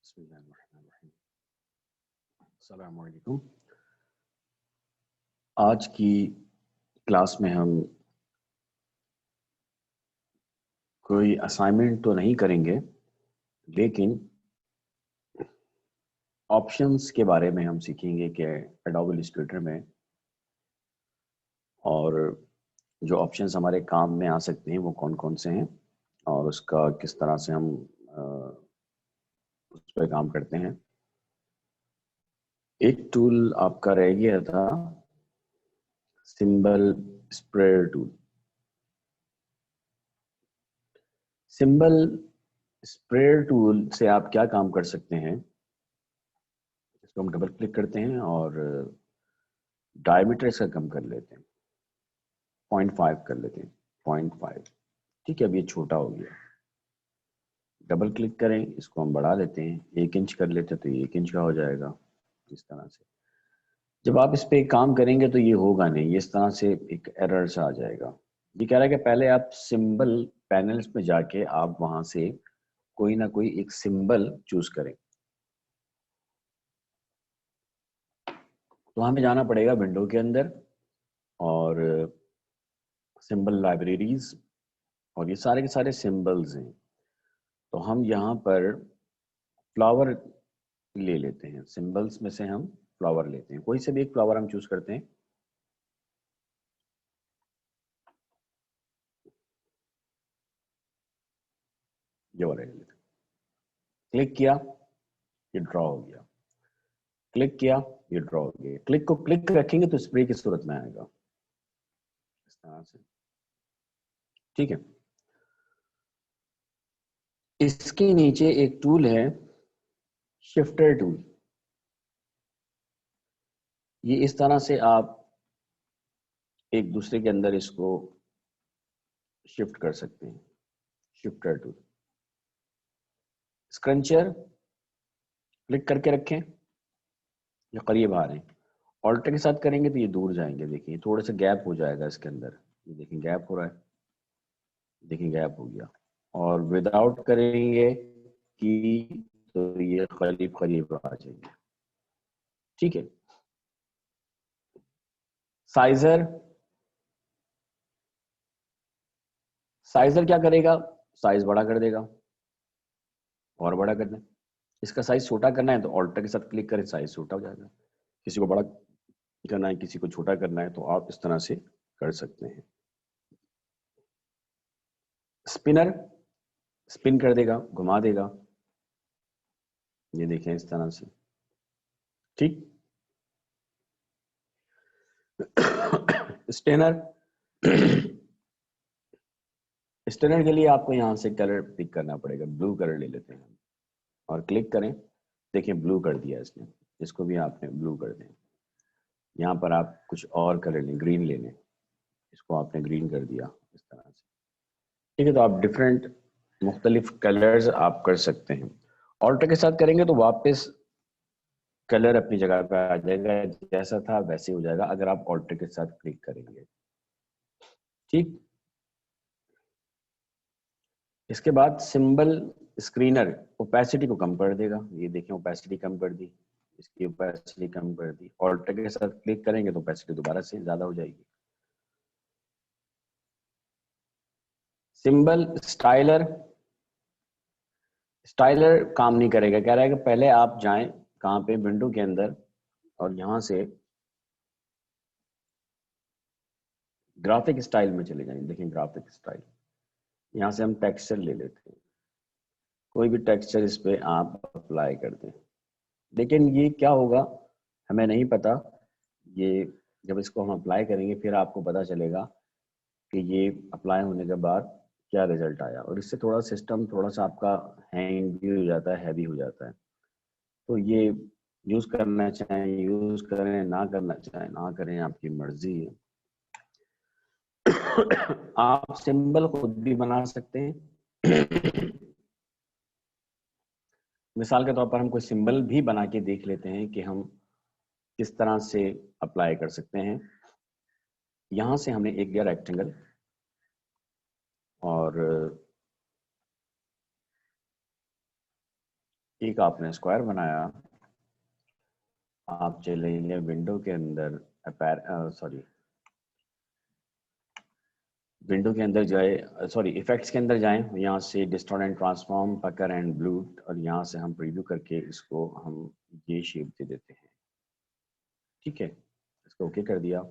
बिस्मिल्लाहिर्रहमानिर्रहीम। अस्सलामु अलैकुम। आज की क्लास में हम कोई असाइनमेंट तो नहीं करेंगे, लेकिन ऑप्शंस के बारे में हम सीखेंगे कि एडोब इलस्ट्रेटर में और जो ऑप्शंस हमारे काम में आ सकते हैं वो कौन कौन से हैं और उसका किस तरह से हम उस पर काम करते हैं। एक टूल आपका रह गया था, symbol spread tool. Symbol spread tool से आप क्या काम कर सकते हैं, इसको हम डबल क्लिक करते हैं और डायमीटर इसका कम कर लेते हैं, 0.5 कर लेते हैं, 0.5। ठीक है, अब ये छोटा हो गया। डबल क्लिक करें, इसको हम बढ़ा लेते हैं, 1 इंच कर लेते हैं तो ये 1 इंच का हो जाएगा। इस तरह से जब आप इस पे काम करेंगे तो ये होगा नहीं, ये इस तरह से एक एरर सा आ जाएगा। ये कह रहा है कि पहले आप सिंबल पैनल्स में जाके आप वहां से कोई ना कोई एक सिंबल चूज करें। तो हमें जाना पड़ेगा विंडो के अंदर और सिंबल लाइब्रेरीज, और ये सारे के सारे सिंबल्स हैं। तो हम यहाँ पर फ्लावर ले लेते हैं, सिंबल्स में से हम फ्लावर लेते हैं, कोई से भी एक फ्लावर हम चूज करते हैं। ये वाला ले लेते हैं। क्लिक किया, ये ड्रॉ हो गया। क्लिक किया, ये ड्रॉ हो गया। क्लिक को क्लिक रखेंगे तो स्प्रे की सूरत में आएगा इस तरह से। ठीक है, इसके नीचे एक टूल है, शिफ्टर टूल। ये इस तरह से आप एक दूसरे के अंदर इसको शिफ्ट कर सकते हैं, शिफ्टर टूल। स्क्रंचर क्लिक करके रखें, ये करीब आ रहे हैं। ऑल्टर के साथ करेंगे तो ये दूर जाएंगे। देखिए थोड़ा सा गैप हो जाएगा इसके अंदर, ये देखिए गैप हो रहा है, देखिए गैप हो गया। और विदाउट करेंगे कि तो ये करीब करीब आ जाएंगे। ठीक है, साइजर, साइजर क्या करेगा, साइज बड़ा कर देगा और बड़ा कर दें। इसका साइज छोटा करना है तो ऑल्टर के साथ क्लिक करें, साइज छोटा हो जाएगा। किसी को बड़ा करना है, किसी को छोटा करना है, तो आप इस तरह से कर सकते हैं। स्पिनर स्पिन कर देगा, घुमा देगा, ये देखें इस तरह से। ठीक, स्टेनर, स्टेनर के लिए आपको यहाँ से कलर पिक करना पड़ेगा। ब्लू कलर ले लेते हैं और क्लिक करें, देखिए ब्लू कर दिया इसने। इसको भी आपने ब्लू कर दें। यहाँ पर आप कुछ और कलर लें, ग्रीन ले लें, इसको आपने ग्रीन कर दिया इस तरह से। ठीक है, तो आप डिफरेंट मुख्तलिफ कलर्स आप कर सकते हैं। ऑल्टर के साथ करेंगे तो वापस कलर अपनी जगह पे आ जाएगा, जैसा था वैसे हो जाएगा अगर आप ऑल्टर के साथ क्लिक करेंगे। ठीक, इसके बाद सिंबल स्क्रीनर ओपेसिटी को कम कर देगा। ये देखें ओपेसिटी कम कर दी, इसकी ओपेसिटी कम कर दी। ऑल्टर के साथ क्लिक करेंगे तो ओपेसिटी दोबारा से ज्यादा हो जाएगी। सिंबल स्टाइलर, स्टाइलर काम नहीं करेगा। कह रहा है कि पहले आप जाएं कहाँ पे, विंडो के अंदर, और यहां से ग्राफिक स्टाइल में चले जाएंगे। देखिए ग्राफिक स्टाइल, यहाँ से हम टेक्सचर ले लेते हैं, कोई भी टेक्सचर इस पे आप अप्लाई कर दें। लेकिन ये क्या होगा हमें नहीं पता, ये जब इसको हम अप्लाई करेंगे फिर आपको पता चलेगा कि ये अप्लाई होने के बाद क्या रिजल्ट आया। और इससे थोड़ा सिस्टम थोड़ा सा आपका हैंग भी हो जाता है, हैवी हो जाता है। तो ये यूज करना चाहें यूज करें, ना करना चाहें ना करें, आपकी मर्जी है। आप सिंबल खुद भी बना सकते हैं। मिसाल के तौर पर हम कोई सिंबल भी बना के देख लेते हैं कि हम किस तरह से अप्लाई कर सकते हैं। यहां से हमने एक दिया रेक्टेंगल और एक आपने स्क्वायर बनाया, आप चलेंगे विंडो के अंदर, विंडो के अंदर जाए, इफेक्ट्स के अंदर जाएं, यहाँ से distort and transform, pucker and bloat, और यहाँ से हम प्रीव्यू करके इसको हम ये शेप दे देते हैं। ठीक है, इसको ओके कर दिया।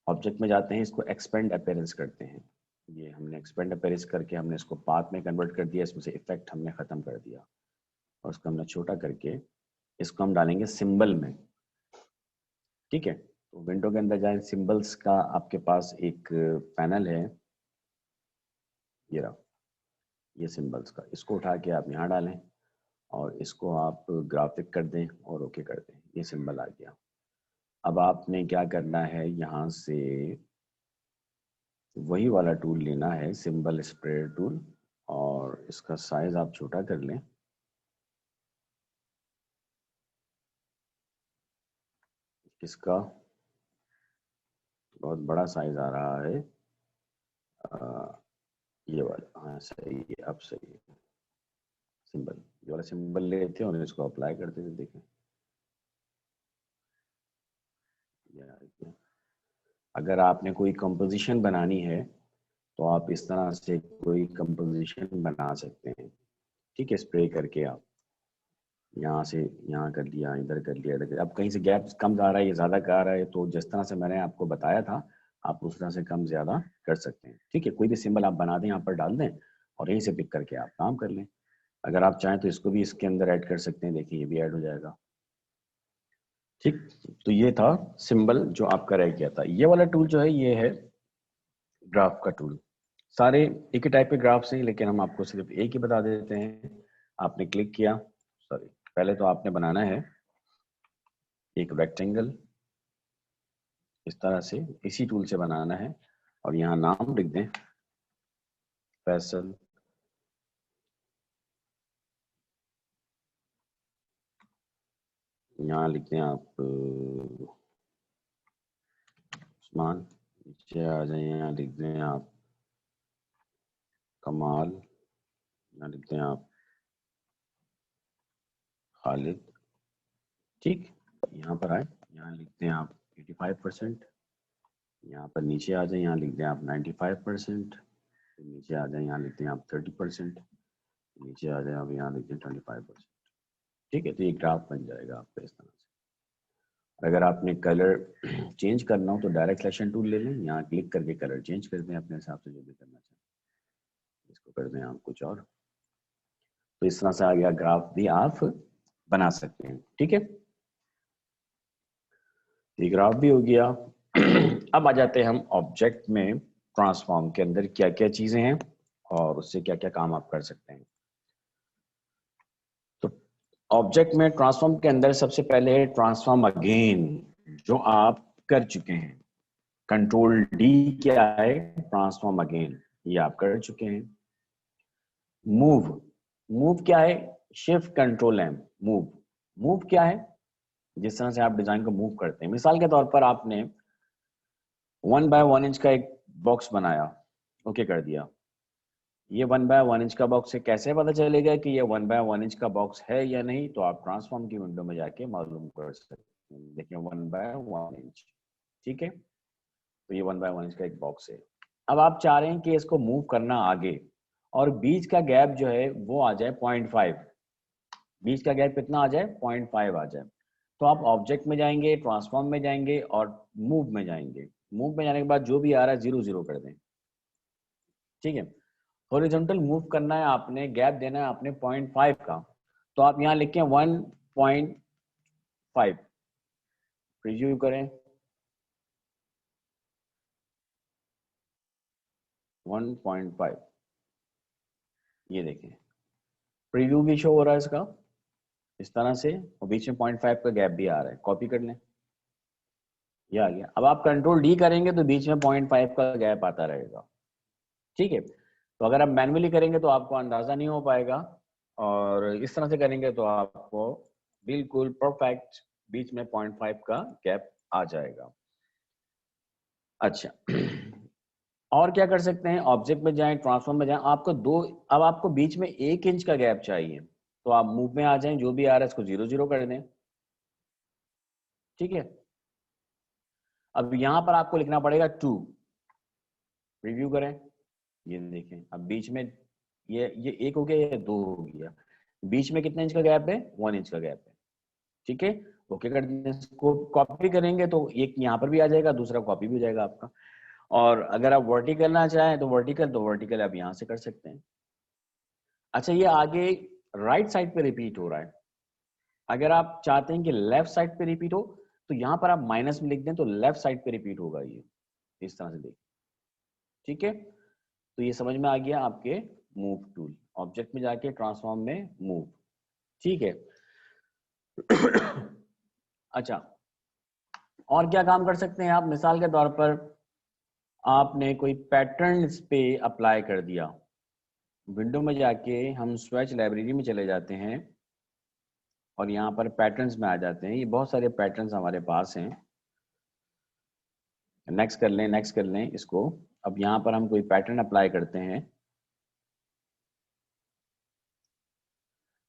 ऑब्जेक्ट में जाते हैं, इसको एक्सपेंड अपीयरेंस करते हैं। ये हमने एक्सपेंड अपीयरेंस करके हमने इसको पाथ में कन्वर्ट कर दिया, इसमें से इफेक्ट हमने खत्म कर दिया और उसको हमने छोटा करके इसको हम डालेंगे सिंबल में। ठीक है, तो विंडो के अंदर जाएं, सिंबल्स का आपके पास एक पैनल है, ये रहा, ये सिंबल्स का, इसको उठा के आप यहाँ डालें और इसको आप ग्राफिक कर दें और ओके कर दें, ये सिंबल आ गया। अब आपने क्या करना है, यहाँ से वही वाला टूल लेना है, सिंबल स्प्रेड टूल, और इसका साइज आप छोटा कर लें। इसका बहुत बड़ा साइज आ रहा है, ये वाला, हाँ सही है, अब सही है। सिंबल, ये वाला सिंबल लेते हैं और इसको अप्लाई करते थे, देखें ये। अगर आपने कोई कंपोजिशन बनानी है तो आप इस तरह से कोई कंपोजिशन बना सकते हैं। ठीक है, स्प्रे करके आप यहाँ से यहाँ कर लिया, इधर कर लिया, इधर कर लिया। अब कहीं से गैप कम आ रहा है, ये ज़्यादा आ रहा है, तो जिस तरह से मैंने आपको बताया था आप उस तरह से कम ज़्यादा कर सकते हैं। ठीक है, कोई भी सिंबल आप बना दें, यहाँ पर डाल दें और यहीं से पिक करके आप काम कर लें। अगर आप चाहें तो इसको भी इसके अंदर ऐड कर सकते हैं, देखिए ये भी ऐड हो जाएगा। ठीक, तो ये था सिंबल जो आपका रह गया था। ये वाला टूल जो है ये है ग्राफ का टूल। सारे एक ही टाइप के ग्राफ्स हैं, लेकिन हम आपको सिर्फ एक ही बता देते हैं। आपने क्लिक किया, पहले तो आपने बनाना है एक रेक्टेंगल, इस तरह से इसी टूल से बनाना है और यहाँ नाम लिख दें फैसल, यहाँ लिख दें आप उस्मान, नीचे आ जाए, यहाँ लिख दें आप कमाल, यहाँ लिख दें आप खालिद। ठीक, यहाँ पर आए, यहाँ लिख दें आप 85%, यहाँ पर नीचे आ जाए, यहाँ लिख दें आप 95%, नीचे आ जाए, यहाँ लिख दें आप 30%, नीचे आ जाए, अब यहाँ लिख दें 25%। ठीक है, तो ये ग्राफ बन जाएगा आपका इस तरह से। अगर आपने कलर चेंज करना हो तो डायरेक्ट सिलेक्शन टूल ले लें, यहाँ क्लिक करके कलर चेंज कर दें अपने हिसाब से, जो भी करना चाहें। इसको कर दें आप कुछ और, तो इस तरह से आगे ग्राफ भी आप बना सकते हैं। ठीक है, ये ग्राफ भी हो गया। अब आ जाते हैं हम ऑब्जेक्ट में, ट्रांसफॉर्म के अंदर क्या क्या चीजें हैं और उससे क्या क्या काम आप कर सकते हैं। तो ऑब्जेक्ट में ट्रांसफॉर्म के अंदर सबसे पहले है ट्रांसफॉर्म अगेन, जो आप कर चुके हैं। कंट्रोल डी क्या है, ट्रांसफॉर्म अगेन, ये आप कर चुके हैं। मूव, मूव क्या है, shift control M, move. Move क्या है, जिस तरह से आप डिजाइन को मूव करते हैं। मिसाल के तौर पर आपने 1x1 इंच का एक बॉक्स बनाया, ओके कर दिया। ये 1x1 इंच का बॉक्स है, कैसे पता चलेगा कि ये 1x1 इंच का बॉक्स है या नहीं, तो आप ट्रांसफॉर्म की विंडो में जाके मालूम कर सकते हैं। देखिए 1x1 इंच, ठीक है, तो ये 1x1 इंच का एक बॉक्स है। अब आप चाह रहे हैं कि इसको मूव करना आगे, और बीच का गैप जो है वो आ जाए 0.5, बीच का गैप कितना आ जाए, 0.5 आ जाए। तो आप ऑब्जेक्ट में जाएंगे, ट्रांसफॉर्म में जाएंगे और मूव में जाएंगे। मूव में जाने के बाद जो भी आ रहा है 0 0 कर दें। ठीक है, हॉरिजॉन्टल मूव करना है आपने, गैप देना है आपने 0.5 का, तो आप यहाँ लिखें 1.5, प्रीव्यू करें 1.5, ये देखें प्रीव्यू भी शो हो रहा है इसका इस तरह से, और बीच में 0.5 का गैप भी आ रहा है। कॉपी कर लें, ये आ गया। अब आप कंट्रोल डी करेंगे तो बीच में 0.5 का गैप आता रहेगा। ठीक है, तो अगर आप मैन्युअली करेंगे तो आपको अंदाजा नहीं हो पाएगा, और इस तरह से करेंगे तो आपको बिल्कुल परफेक्ट बीच में 0.5 का गैप आ जाएगा। अच्छा, और क्या कर सकते हैं, ऑब्जेक्ट में जाएं, ट्रांसफॉर्म में जाएं, आपको दो, अब आपको बीच में 1 इंच का गैप चाहिए। तो आप मूव में आ जाएं, जो भी आ रहा है इसको 0 0 कर दें। ठीक है, अब यहां पर आपको लिखना पड़ेगा 2। रिव्यू करें, ये देखें अब बीच में ये 1 हो गया, ये 2 हो गया, बीच में कितने इंच का गैप है, 1 इंच का गैप है। ठीक है, ओके कर दें। इसको कॉपी करेंगे तो एक यहाँ पर भी आ जाएगा, दूसरा कॉपी भी हो जाएगा आपका। और अगर आप वर्टिकल करना चाहें तो वर्टिकल आप यहाँ से कर सकते हैं। अच्छा, ये आगे राइट साइड पे रिपीट हो रहा है, अगर आप चाहते हैं कि लेफ्ट साइड पे रिपीट हो तो यहाँ पर आप माइनस में लिख दें तो लेफ्ट साइड पे रिपीट होगा ये, इस तरह से देखिए। ठीक है, तो ये समझ में आ गया आपके मूव टूल, ऑब्जेक्ट में जाके ट्रांसफॉर्म में मूव। ठीक है अच्छा, और क्या काम कर सकते हैं आप, मिसाल के तौर पर आपने कोई पैटर्न इस पे अप्लाई कर दिया, विंडो में जाके हम स्वेच लाइब्रेरी में चले जाते हैं और यहाँ पर पैटर्न्स में आ जाते हैं। ये बहुत सारे पैटर्न्स हमारे पास हैं, नेक्स्ट कर लें इसको। अब यहाँ पर हम कोई पैटर्न अप्लाई करते हैं,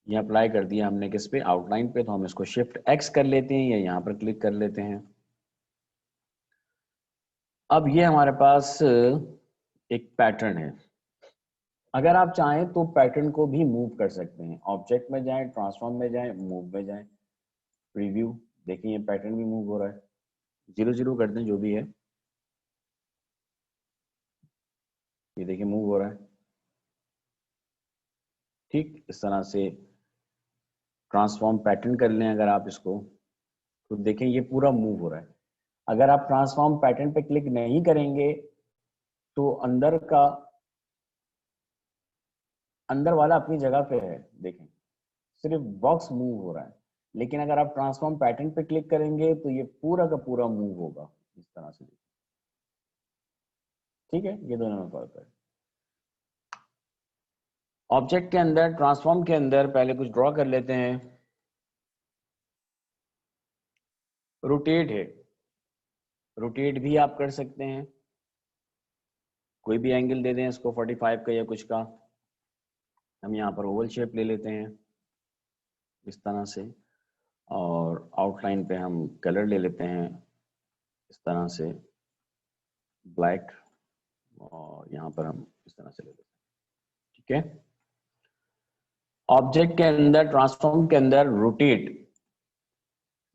ये अप्लाई कर दिया हमने किस पे, आउटलाइन पे, तो हम इसको शिफ्ट एक्स कर लेते हैं या यहाँ पर क्लिक कर लेते हैं। अब ये हमारे पास एक पैटर्न है, अगर आप चाहें तो पैटर्न को भी मूव कर सकते हैं, ऑब्जेक्ट में जाएं, ट्रांसफॉर्म में जाएं, मूव में जाएं, प्रीव्यू, देखिए ये पैटर्न भी मूव हो रहा है, 0 0 कर दें जो भी है, ये देखिए मूव हो रहा है। ठीक, इस तरह से ट्रांसफॉर्म पैटर्न कर लें अगर आप इसको, तो देखें ये पूरा मूव हो रहा है। अगर आप ट्रांसफॉर्म पैटर्न पे क्लिक नहीं करेंगे तो अंदर वाला अपनी जगह पे है, देखें सिर्फ बॉक्स मूव हो रहा है। लेकिन अगर आप ट्रांसफॉर्म पैटर्न पे क्लिक करेंगे तो ये पूरा का पूरा मूव होगा इस तरह से। ठीक है, ये दोनों में फर्क है। ऑब्जेक्ट के अंदर, ट्रांसफॉर्म के अंदर पहले कुछ ड्रॉ कर लेते हैं। रोटेट है, रोटेट भी आप कर सकते हैं, कोई भी एंगल दे दें इसको 45 का या कुछ का। हम यहाँ पर ओवल शेप ले लेते हैं इस तरह से, और आउटलाइन पे हम कलर ले लेते हैं इस तरह से ब्लैक, और यहाँ पर हम इस तरह से ले लेते हैं। ठीक है, ऑब्जेक्ट के अंदर, ट्रांसफॉर्म के अंदर रोटेट,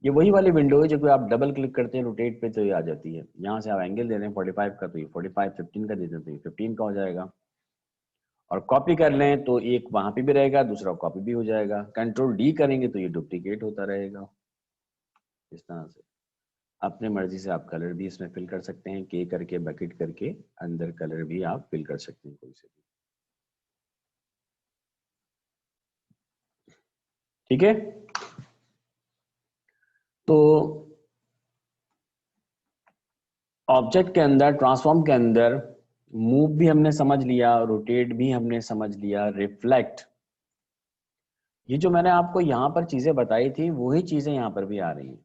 ये वही वाली विंडो है जो कि आप डबल क्लिक करते हैं रोटेट पे तो ये आ जाती है। यहाँ से आप एंगल दे दें 45 का तो ये 45, 15 का दे दें तो ये 15 का हो जाएगा। और कॉपी कर लें तो एक वहां पे भी रहेगा, दूसरा कॉपी भी हो जाएगा। कंट्रोल डी करेंगे तो ये डुप्लीकेट होता रहेगा इस तरह से। अपने मर्जी से आप कलर भी इसमें फिल कर सकते हैं, के करके बकेट करके अंदर कलर भी आप फिल कर सकते हैं कोई से भी। ठीक है, तो ऑब्जेक्ट के अंदर, ट्रांसफॉर्म के अंदर मूव भी हमने समझ लिया, रोटेट भी हमने समझ लिया, रिफ्लेक्ट, ये जो मैंने आपको यहाँ पर चीजें बताई थी वही चीजें यहाँ पर भी आ रही हैं।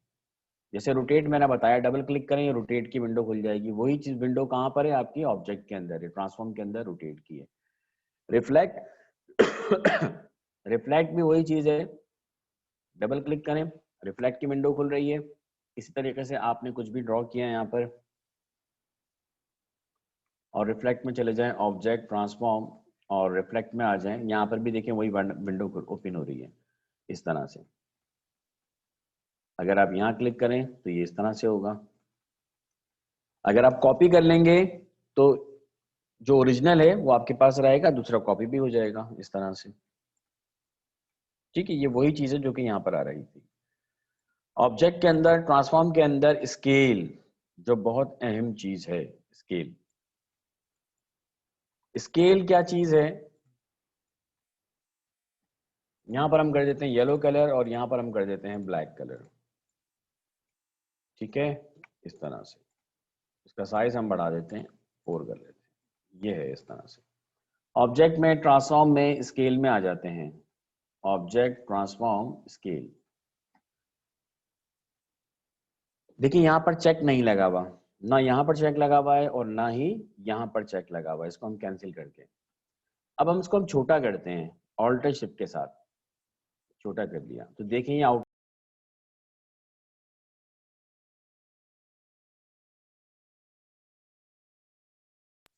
जैसे रोटेट मैंने बताया, डबल क्लिक करें रोटेट की विंडो खुल जाएगी, वही चीज विंडो कहाँ पर है आपकी, ऑब्जेक्ट के अंदर है, ट्रांसफॉर्म के अंदर रोटेट की है। रिफ्लेक्ट रिफ्लेक्ट भी वही चीज है, डबल क्लिक करें रिफ्लेक्ट की विंडो खुल रही है। इसी तरीके से आपने कुछ भी ड्रॉ किया है यहाँ पर और रिफ्लेक्ट में चले जाएं, ऑब्जेक्ट, ट्रांसफॉर्म, और रिफ्लेक्ट में आ जाएं, यहाँ पर भी देखें वही विंडो ओपन हो रही है इस तरह से। अगर आप यहाँ क्लिक करें तो ये इस तरह से होगा। अगर आप कॉपी कर लेंगे तो जो ओरिजिनल है वो आपके पास रहेगा, दूसरा कॉपी भी हो जाएगा इस तरह से। ठीक है, ये वही चीज है जो कि यहाँ पर आ रही थी। ऑब्जेक्ट के अंदर, ट्रांसफॉर्म के अंदर स्केल, जो बहुत अहम चीज है, स्केल। स्केल क्या चीज है, यहां पर हम कर देते हैं येलो कलर और यहां पर हम कर देते हैं ब्लैक कलर। ठीक है, इस तरह से इसका साइज हम बढ़ा देते हैं, 4 कर लेते हैं, ये है इस तरह से। ऑब्जेक्ट में, ट्रांसफॉर्म में, स्केल में आ जाते हैं, ऑब्जेक्ट, ट्रांसफॉर्म, स्केल। देखिए यहाँ पर चेक नहीं लगा हुआ, ना यहाँ पर चेक लगा हुआ है और ना ही यहाँ पर चेक लगा हुआ है, इसको हम कैंसिल करके अब हम इसको छोटा करते हैं ऑल्टर शिफ्ट के साथ। छोटा कर दिया तो देखिए आउट,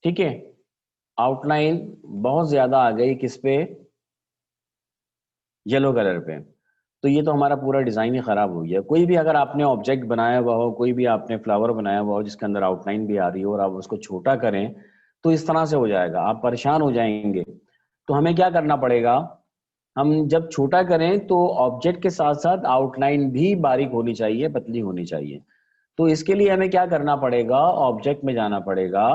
ठीक है, आउटलाइन बहुत ज्यादा आ गई किस पे, येलो कलर पे। तो ये तो हमारा पूरा डिजाइन ही खराब हो गया। कोई भी अगर आपने ऑब्जेक्ट बनाया हुआ हो, कोई भी आपने फ्लावर बनाया हुआ हो जिसके अंदर आउटलाइन भी आ रही हो और आप उसको छोटा करें तो इस तरह से हो जाएगा, आप परेशान हो जाएंगे। तो हमें क्या करना पड़ेगा, हम जब छोटा करें तो ऑब्जेक्ट के साथ साथ आउटलाइन भी बारीक होनी चाहिए, पतली होनी चाहिए। तो इसके लिए हमें क्या करना पड़ेगा, ऑब्जेक्ट में जाना पड़ेगा,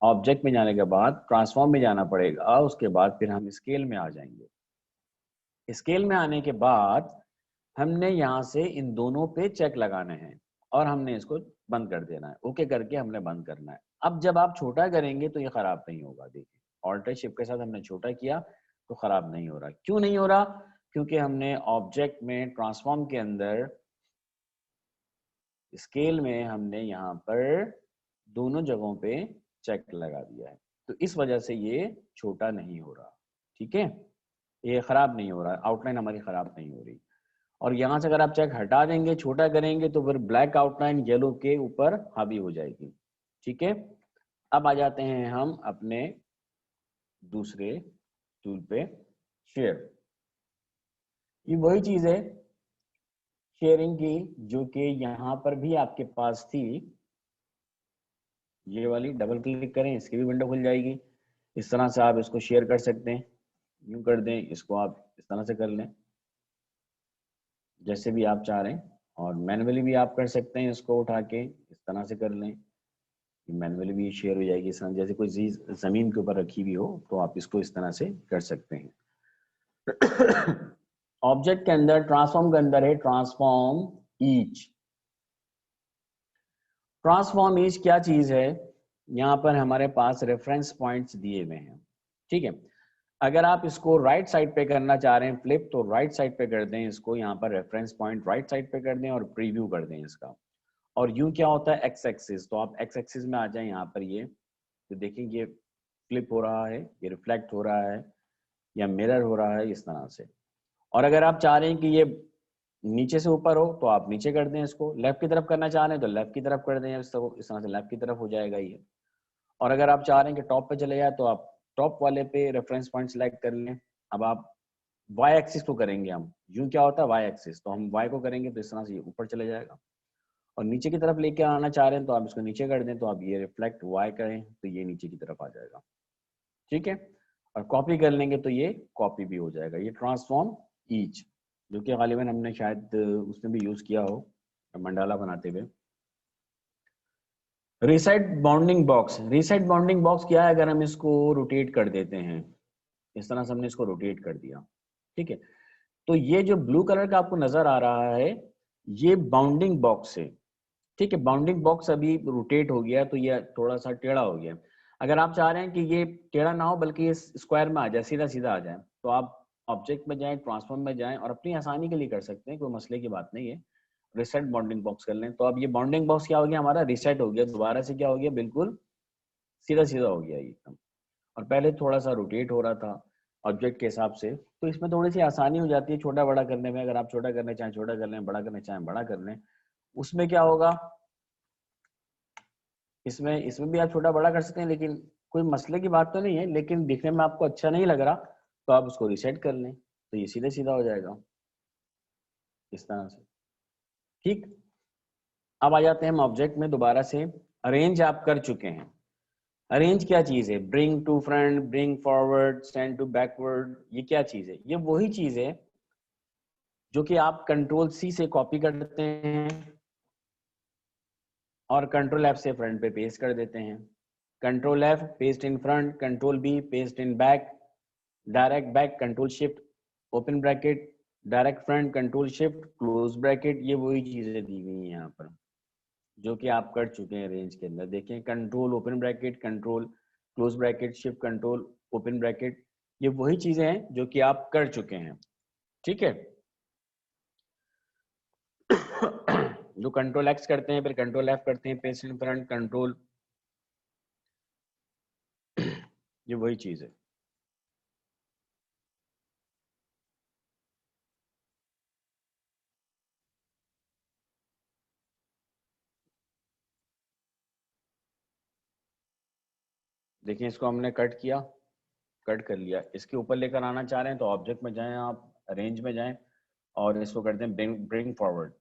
ऑब्जेक्ट में जाने के बाद ट्रांसफॉर्म में जाना पड़ेगा, उसके बाद फिर हम स्केल में आ जाएंगे। स्केल में आने के बाद हमने यहाँ से इन दोनों पे चेक लगाने हैं और हमने इसको बंद कर देना है, ओके करके हमने बंद करना है। अब जब आप छोटा करेंगे तो ये खराब नहीं होगा। देखिए ऑल्टर शिफ्ट के साथ हमने छोटा किया तो खराब नहीं हो रहा। क्यों नहीं हो रहा, क्योंकि हमने ऑब्जेक्ट में ट्रांसफॉर्म के अंदर स्केल में हमने यहाँ पर दोनों जगहों पे चेक लगा दिया है, तो इस वजह से ये छोटा नहीं हो रहा। ठीक है, ये खराब नहीं हो रहा, आउटलाइन हमारी खराब नहीं हो रही। और यहाँ से अगर आप चेक हटा देंगे, छोटा करेंगे तो फिर ब्लैक आउटलाइन येलो के ऊपर हावी हो जाएगी। ठीक है, अब आ जाते हैं हम अपने दूसरे टूल पे, शेयर। ये वही चीज है शेयरिंग की जो कि यहाँ पर भी आपके पास थी, ये वाली। डबल क्लिक करें, इसकी भी विंडो खुल जाएगी। इस तरह से आप इसको शेयर कर सकते हैं, यूं कर दें, इसको आप इस तरह से कर लें जैसे भी आप चाह रहे हैं। और मैनुअली भी आप कर सकते हैं, इसको उठा के इस तरह से कर लें, मैनुअली भी शेयर हो जाएगी। इस तरह जैसे कोई चीज जमीन के ऊपर रखी हुई हो तो आप इसको इस तरह से कर सकते हैं। ऑब्जेक्ट के अंदर ट्रांसफॉर्म के अंदर है ट्रांसफॉर्म ईच। ट्रांसफॉर्म ईच क्या चीज है, यहाँ पर हमारे पास रेफरेंस पॉइंट्स दिए हुए हैं। ठीक है, अगर आप इसको राइट साइड पे करना चाह रहे हैं फ्लिप, तो राइट साइड पे कर दें इसको, यहाँ पर रेफरेंस पॉइंट राइट साइड पे कर दें और प्रीव्यू कर दें इसका। और यूं क्या होता है एक्स एक्सिस, तो आप एक्स एक्सिस में आ जाए यहाँ पर, ये तो देखें ये फ्लिप हो रहा है, ये रिफ्लेक्ट हो रहा है या मिरर हो रहा है इस तरह से। और अगर आप चाह रहे हैं कि ये नीचे से ऊपर हो तो आप नीचे कर दें इसको, लेफ्ट की तरफ करना चाह रहे हैं तो लेफ्ट की तरफ कर दें, इस तरह से लेफ्ट की तरफ हो जाएगा ये। और अगर आप चाह रहे हैं कि टॉप पे चले जाए तो आप टॉप वाले पे रेफरेंस पॉइंट सेलेक्ट कर लें। अब आप वाई एक्सिस को करेंगे हम, यूं क्या होता है वाई एक्सिस, तो हम वाई को करेंगे तो इस तरह से ये ऊपर चले जाएगा। और नीचे की तरफ लेके आना चाह रहे हैं तो आप इसको नीचे कर दें, तो आप ये रिफ्लेक्ट वाई करें तो ये नीचे की तरफ आ जाएगा। ठीक है, और कॉपी कर लेंगे तो ये कॉपी भी हो जाएगा। ये ट्रांसफॉर्म ईच जो कि गालिबन हमने शायद उसमें भी यूज किया हो मंडाला बनाते हुए। Reset bounding box, reset bounding box क्या है, अगर हम इसको रोटेट कर देते हैं इस तरह से, हमने इसको रोटेट कर दिया। ठीक है, तो ये जो ब्लू कलर का आपको नजर आ रहा है ये बाउंडिंग बॉक्स है। ठीक है, बाउंडिंग बॉक्स अभी रोटेट हो गया तो ये थोड़ा सा टेढ़ा हो गया। अगर आप चाह रहे हैं कि ये टेढ़ा ना हो बल्कि ये स्क्वायर में आ जाए, सीधा सीधा आ जाए, तो आप ऑब्जेक्ट में जाएं, ट्रांसफॉर्म में जाएं और अपनी आसानी के लिए कर सकते हैं, कोई मसले की बात नहीं है। रिसेट बाउंडिंग बॉक्स कर लें तो अब ये बाउंडिंग बॉक्स क्या हो गया हमारा, रिसेट हो गया, दोबारा से क्या हो गया, बिल्कुल सीधा सीधा हो गया एकदम। और पहले थोड़ा सा रोटेट हो रहा था ऑब्जेक्ट के हिसाब से, तो इसमें थोड़ी सी आसानी हो जाती है छोटा बड़ा करने में। अगर आप छोटा करना चाहें छोटा कर लें, बड़ा करना चाहें बड़ा कर लें। उसमें क्या होगा, इसमें इसमें भी आप छोटा बड़ा कर सकते हैं, लेकिन कोई मसले की बात तो नहीं है, लेकिन दिखने में आपको अच्छा नहीं लग रहा तो आप उसको रिसेट कर लें तो ये सीधे सीधा हो जाएगा इस तरह से। ठीक, अब आ जाते हैं हम ऑब्जेक्ट में दोबारा से। अरेंज आप कर चुके हैं, अरेंज क्या चीज है, bring to front, bring forward, send to backward, ये क्या चीज है, ये वही चीज है जो कि आप कंट्रोल सी से कॉपी करते हैं और कंट्रोल एफ से फ्रंट पे पेस्ट कर देते हैं। Control F paste in front, control B paste in back, direct back control shift open bracket, direct front control shift close bracket, ये वही चीजें दी हुई हैं यहाँ पर जो कि आप कर चुके हैं रेंज के अंदर। देखें control open bracket, control close bracket, shift control open bracket, ये वही चीजें हैं जो कि आप कर चुके हैं। ठीक है, जो कंट्रोल एक्स करते हैं फिर कंट्रोल एफ करते हैं, पेस्ट इन फ्रंट कंट्रोल, ये वही चीज है। देखिए इसको हमने कट किया, कट कर लिया। इसके ऊपर लेकर आना चाह रहे हैं तो ऑब्जेक्ट में जाएं, आप रेंज में जाएं और इसको करते हैं ब्रिंग फॉरवर्ड।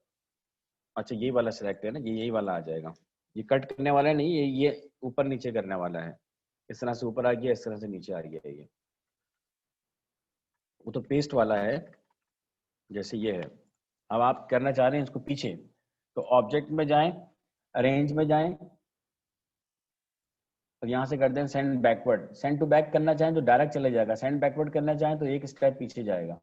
अच्छा ये वाला सिलेक्ट है ना, ये यही वाला आ जाएगा। ये कट करने वाला नहीं, ये ऊपर नीचे करने वाला है। इस तरह से ऊपर आ गया, इस तरह से नीचे आ गया। ये वो तो पेस्ट वाला है, जैसे ये है। अब आप करना चाह रहे हैं इसको पीछे, तो ऑब्जेक्ट में जाएं, अरेंज में जाएं और यहाँ से कर दें send backward. Send to back करना चाहें तो डायरेक्ट चले जाएगा, सेंड बैकवर्ड करना चाहें तो एक स्टेप पीछे जाएगा।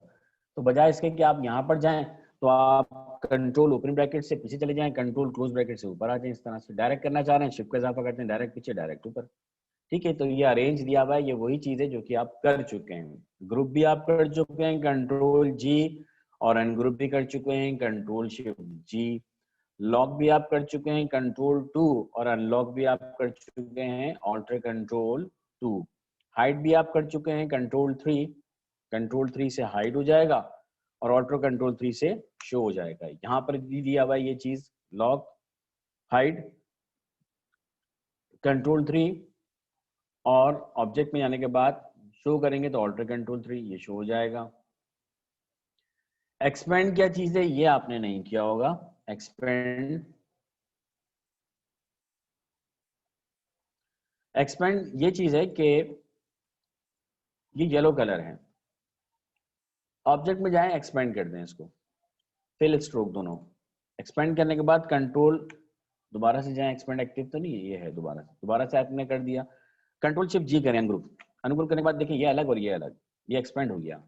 तो बजाय इसके कि आप यहाँ पर जाएं तो आप कंट्रोल ओपन ब्रैकेट से पीछे चले जाएं, कंट्रोल क्लोज ब्रैकेट से ऊपर आ जाएं। इस तरह से डायरेक्ट करना चाह रहे हैं, शिफ्ट का इजाफा करते हैं, डायरेक्ट पीछे डायरेक्ट ऊपर। ठीक है, तो ये अरेंज दिया हुआ है, ये वही चीज है जो कि आप कर चुके हैं। ग्रुप भी आप कर चुके हैं, कंट्रोल जी, और अनग्रुप भी कर चुके हैं, कंट्रोल शिफ्ट जी। लॉक भी आप कर चुके हैं, कंट्रोल 2, और अनलॉक भी आप कर चुके हैं, ऑल्टर कंट्रोल 2। हाइड भी आप कर चुके हैं, कंट्रोल 3। कंट्रोल 3 से हाइड हो जाएगा और ऑल्टर कंट्रोल 3 से शो हो जाएगा। यहाँ पर भी दिया हुआ ये चीज, लॉक, हाइड, कंट्रोल 3, और ऑब्जेक्ट में जाने के बाद शो करेंगे तो ऑल्टर कंट्रोल 3, ये शो हो जाएगा। एक्सपेंड क्या चीज है ये आपने नहीं किया होगा। एक्सपेंड, एक्सपेंड ये चीज है कि ये येलो कलर है। ऑब्जेक्ट में जाएं, एक्सपेंड कर दें इसको, फिल स्ट्रोक दोनों। एक्सपेंड करने के बाद कंट्रोल, दोबारा से जाएं, एक्सपेंड एक्टिव तो नहीं है, ये है, दोबारा से आपने कर दिया। कंट्रोल शिफ्ट जी करें, अनग्रुप। अनग्रुप करने के बाद देखिए ये अलग और ये अलग, ये एक्सपेंड हो गया।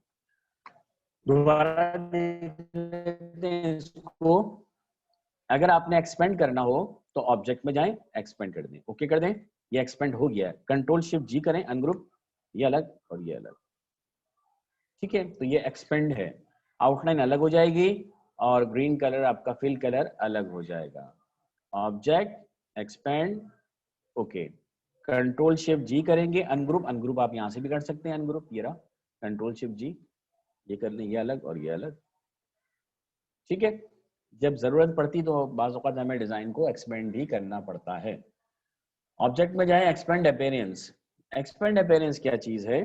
दोबारा देख लेते हैं इसको। अगर आपने एक्सपेंड करना हो तो ऑब्जेक्ट में जाएं, एक्सपेंड कर दें, ओके कर दें, ये एक्सपेंड हो गया है। कंट्रोल शिफ्ट जी करें, अनग्रुप, ये अलग और ये अलग। ठीक है, तो ये एक्सपेंड है, आउटलाइन अलग हो जाएगी और ग्रीन कलर आपका फिल कलर अलग हो जाएगा। Object, expand, okay. Control shift G करेंगे, अनग्रुप, अनग्रुप आप यहां से भी कर सकते हैं, अनग्रुप ये रहा, कंट्रोल शिफ्ट जी, ये कर लें, ये अलग और ये अलग। ठीक है, जब जरूरत पड़ती तो बाज़ औक़ात हमें डिजाइन को एक्सपेंड भी करना पड़ता है। ऑब्जेक्ट में जाए, एक्सपेंड अपीयरेंस। एक्सपेंड अपीयरेंस क्या चीज है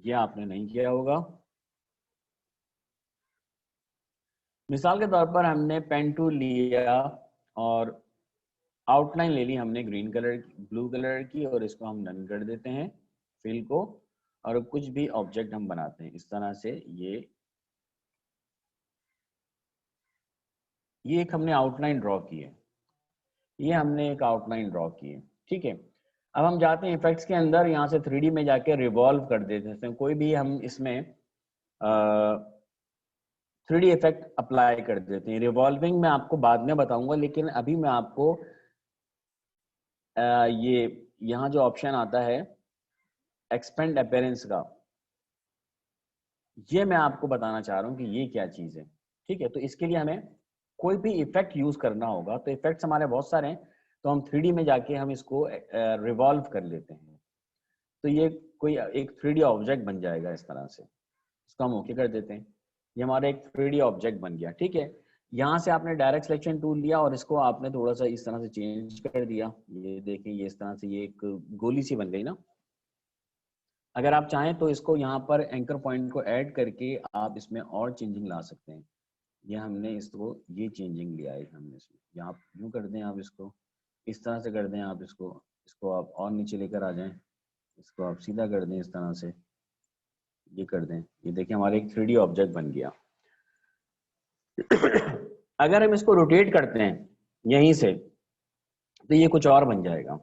ये आपने नहीं किया होगा। मिसाल के तौर पर हमने पेन टूल लिया और आउटलाइन ले ली हमने ग्रीन कलर, ब्लू कलर की, और इसको हम डन कर देते हैं फिल को, और कुछ भी ऑब्जेक्ट हम बनाते हैं इस तरह से। ये एक हमने आउटलाइन ड्रॉ की है, ये हमने एक आउटलाइन ड्रॉ की है। ठीक है, अब हम जाते हैं इफेक्ट्स के अंदर, यहाँ से 3D में जाके रिवॉल्व कर देते हैं। कोई भी हम इसमें 3D इफेक्ट अप्लाई कर देते हैं। रिवॉल्विंग मैं आपको बाद में बताऊंगा, लेकिन अभी मैं आपको ये यहाँ जो ऑप्शन आता है एक्सपेंड अपीयरेंस का, ये मैं आपको बताना चाह रहा हूँ कि ये क्या चीज़ है। ठीक है, तो इसके लिए हमें कोई भी इफेक्ट यूज करना होगा, तो इफेक्ट्स हमारे बहुत सारे हैं, तो हम 3D में जाके हम इसको रिवॉल्व कर लेते हैं। तो ये कोई एक 3D ऑब्जेक्ट बन जाएगा इस तरह से। इसको हम ओके कर देते हैं, ये हमारा एक 3D ऑब्जेक्ट बन गया। ठीक है, यहाँ से आपने डायरेक्ट सिलेक्शन टूल लिया और इसको आपने थोड़ा सा इस तरह से चेंज कर दिया। ये देखिए, ये इस तरह से ये एक गोली सी बन गई ना। अगर आप चाहें तो इसको यहाँ पर एंकर पॉइंट को ऐड करके आप इसमें और चेंजिंग ला सकते हैं। ये हमने इसको, ये चेंजिंग लिया है हमने इसमें, या आप यूँ कर दें, आप इसको इस तरह से कर दें, आप इसको इसको आप और नीचे लेकर आ जाएं, इसको आप सीधा कर दें इस तरह से, ये कर दें। ये देखिए हमारे एक 3D ऑब्जेक्ट बन गया। अगर हम इसको रोटेट करते हैं यहीं से तो ये कुछ और बन जाएगा।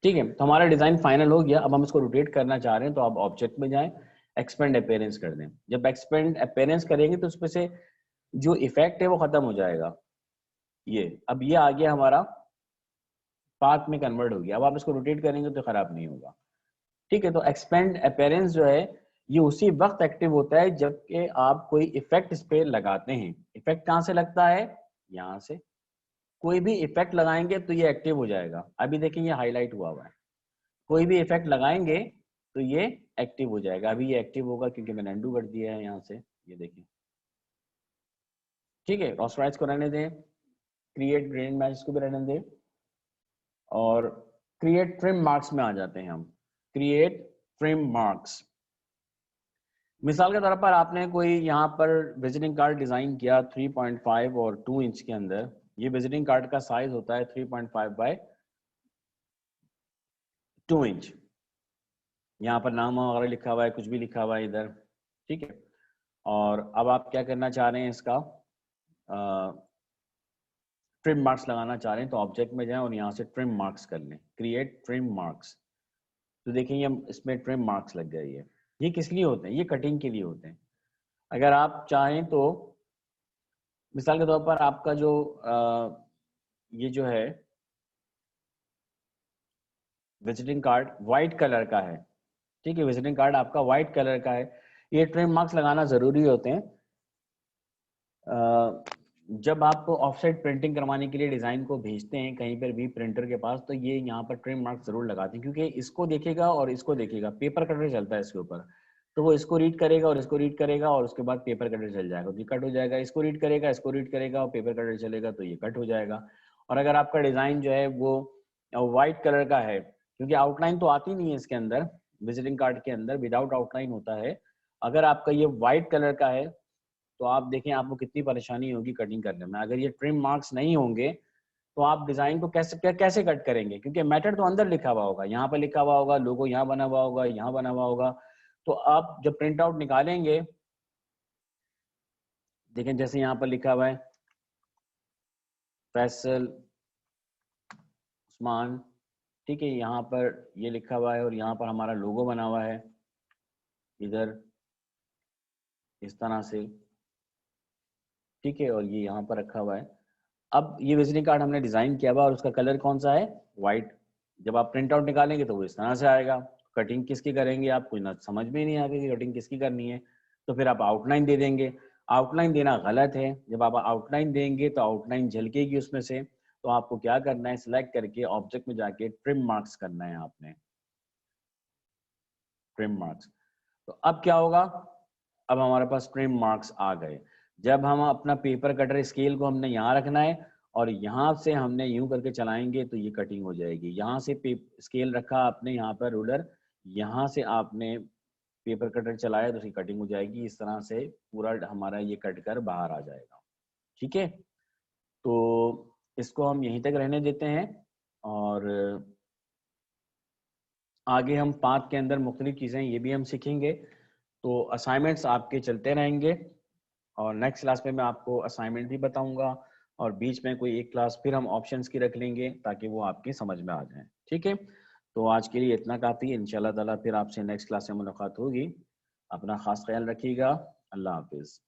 ठीक है, तो हमारा डिजाइन फाइनल हो गया। अब हम इसको रोटेट करना चाह रहे हैं तो आप ऑब्जेक्ट में जाएं, एक्सपेंड अपीयरेंस कर दें। जब एक्सपेंड अपीयरेंस करेंगे तो उसमें से जो इफेक्ट है वो खत्म हो जाएगा। ये अब ये आ गया हमारा पाथ में कन्वर्ट हो गया। अब आप इसको रोटेट करेंगे तो खराब नहीं होगा। ठीक है, तो एक्सपेंड अपीयरेंस जो है ये उसी वक्त एक्टिव होता है जबकि आप कोई इफेक्ट इस पे लगाते हैं। इफेक्ट कहाँ से लगता है, यहाँ से। कोई भी इफेक्ट लगाएंगे तो ये एक्टिव हो जाएगा। अभी देखिए ये हाईलाइट हुआ हुआ है, कोई भी इफेक्ट लगाएंगे तो ये एक्टिव हो जाएगा। अभी ये एक्टिव होगा क्योंकि मैंने अनडू कर दिया है यहाँ से, ये देखिए। ठीक है, ऑस्ट्राइज को रहने दें, क्रिएट ग्रेन मैच को भी रहने दें, और क्रिएट ट्रिम मार्क्स में आ जाते हैं हम। क्रिएट ट्रिम मार्क्स, मिसाल के तौर पर आपने कोई यहाँ पर विजिटिंग कार्ड डिजाइन किया 3.5 और 2 इंच के अंदर। ये विजिटिंग कार्ड का साइज होता है 3.5 बाय 2 इंच। यहाँ पर नाम वगैरह लिखा हुआ है, कुछ भी लिखा हुआ है इधर, ठीक है। और अब आप क्या करना चाह रहे हैं, इसका ट्रिम मार्क्स लगाना चाह रहे हैं, तो ऑब्जेक्ट में जाएं और यहाँ से ट्रिम मार्क्स कर लें, क्रिएट ट्रिम मार्क्स। तो देखेंगे हम इसमें ट्रिम मार्क्स लग गए। ये किस लिए होते हैं? ये कटिंग के लिए होते हैं। अगर आप चाहें तो मिसाल के तौर पर आपका जो ये जो है विजिटिंग कार्ड वाइट कलर का है, ठीक है, विजिटिंग कार्ड आपका वाइट कलर का है, ये ट्रिम मार्क्स लगाना जरूरी होते हैं। जब आप ऑफसेट प्रिंटिंग करवाने के लिए डिज़ाइन को भेजते हैं कहीं पर भी प्रिंटर के पास, तो ये यहाँ पर ट्रिम मार्क्स जरूर लगाते हैं, क्योंकि इसको देखेगा और इसको देखेगा, पेपर कटर चलता है इसके ऊपर, तो वो इसको रीड करेगा और इसको रीड करेगा और उसके बाद पेपर कटर चल जाएगा, तो ये कट हो जाएगा। इसको रीड करेगा, इसको रीड करेगा और पेपर कटर चलेगा, तो ये कट हो जाएगा। और अगर आपका डिज़ाइन जो है वो वाइट कलर का है, क्योंकि आउटलाइन तो आती नहीं है इसके अंदर, विजिटिंग कार्ड के अंदर विदाउट आउटलाइन होता है। अगर आपका ये वाइट कलर का है तो आप देखें आपको कितनी परेशानी होगी कटिंग करने में। अगर ये ट्रिम मार्क्स नहीं होंगे तो आप डिजाइन को कैसे कट करेंगे, क्योंकि मेथड तो अंदर लिखा हुआ होगा, यहाँ पर लिखा हुआ होगा, लोगो यहाँ बना हुआ होगा, यहाँ बना हुआ होगा। तो आप जब प्रिंट आउट निकालेंगे, देखें जैसे यहाँ पर लिखा हुआ है फैसल उस्मान, ठीक है, यहाँ पर ये लिखा हुआ है और यहाँ पर हमारा लोगो बना हुआ है इधर इस तरह से, ठीक है, और ये यहाँ पर रखा हुआ है। अब ये विजिटिंग कार्ड हमने डिजाइन किया हुआ और उसका कलर कौन सा है? व्हाइट। जब आप प्रिंट आउट निकालेंगे तो वो इस तरह से आएगा। कटिंग किसकी करेंगे आप, कुछ ना समझ में नहीं आएगा कि कटिंग किसकी करनी है, तो फिर आप आउटलाइन दे देंगे। आउटलाइन देना गलत है। जब आप आउटलाइन देंगे तो आउटलाइन झलकेगी उसमें से, तो आपको क्या करना है, सिलेक्ट करके ऑब्जेक्ट में जाके ट्रिम मार्क्स करना है आपने, ट्रिम मार्क्स। तो अब क्या होगा, अब हमारे पास ट्रिम मार्क्स आ गए। जब हम अपना पेपर कटर स्केल को हमने यहाँ रखना है और यहाँ से हमने यूं करके चलाएंगे तो ये कटिंग हो जाएगी। यहाँ से स्केल रखा आपने, यहाँ पर रूलर, यहाँ से आपने पेपर कटर चलाया तो उसकी कटिंग हो जाएगी। इस तरह से पूरा हमारा ये कट कर बाहर आ जाएगा, ठीक है। तो इसको हम यहीं तक रहने देते हैं और आगे हम पाथ के अंदर मुख्तलिफ चीज़ें ये भी हम सीखेंगे। तो असाइनमेंट्स आपके चलते रहेंगे और नेक्स्ट क्लास में मैं आपको असाइनमेंट भी बताऊंगा और बीच में कोई एक क्लास फिर हम ऑप्शंस की रख लेंगे ताकि वो आपकी समझ में आ जाए, ठीक है। तो आज के लिए इतना काफ़ी है। इंशाल्लाह ताला फिर आपसे नेक्स्ट क्लास में मुलाकात होगी। अपना खास ख्याल रखिएगा। अल्लाह हाफिज़।